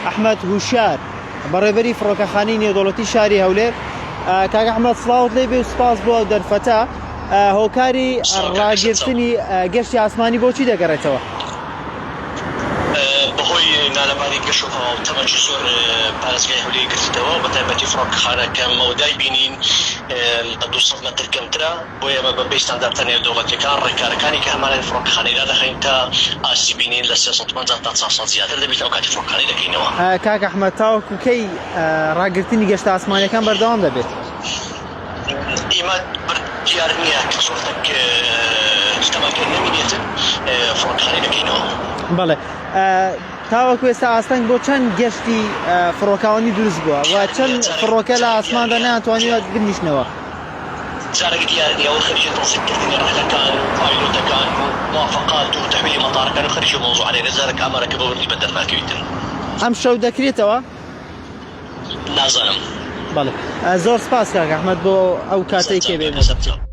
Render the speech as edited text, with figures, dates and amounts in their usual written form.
ئەحمەد هوشار بەڕێبەری فڕۆکەخانەی نێودەوڵەتی شاری هەولێر. کاک ئەحمەد سڵاوت لێ بێ و سپاس بۆ دەرفەتە. هۆکاری ڕاگررتنی گەشتی ئاسمانی بۆچی دەگەڕێتەوە؟ بەهۆی نالەباری گەشتەوە و تەمەنی زۆر پارێزگای هەولێر گرتەوە بە تایبەتی فڕۆکەخانەکە مەودای بینین 200 متر کەمترە بۆ ئێمە بە پێی ستانداردە نێودەوڵەتیەکان ڕێکارەکانی کە هەمانەی فڕۆکەخانەیدا دەخەین تا ئاسی بینین لە 350 تا 400 زیاتر دەبێت ئەو کاتی فڕۆکەخانەی دەکەینەوە. کاک ئەحمەد تاوەکو کەی ڕاگررتنی گەشتە ئاسمانیەکان بەردەوام دەبێت؟ ئێمە دیار نییە کە زۆرتێک تەمەکە نەمینێتن فڕۆکەخانەی دەکەینەوە. بەڵێ تاوەکو ئێستا ئاستەنگ بۆ چەند گەشتی فڕۆکاوانی دروست بووە و چەند فڕۆکە لە ئاسماندا ناتوانیوە بنیشنەوە؟ جارێک دیار نییە و خەریجە تەنسیبکردنی ڕێحلەکان و پایلۆتەکان و موافقات و تەحویلی مەطارەکان و خەریجە مۆزوعانەیە جارێک ئامارەکە بە وردی بەدەرناکەویتن. ئەم شەو دەکرێتەوە؟ نازانم. بەڵێ زۆر سپاس کاک ئەحمەد بۆ ئەو کاتەی کێ بێ.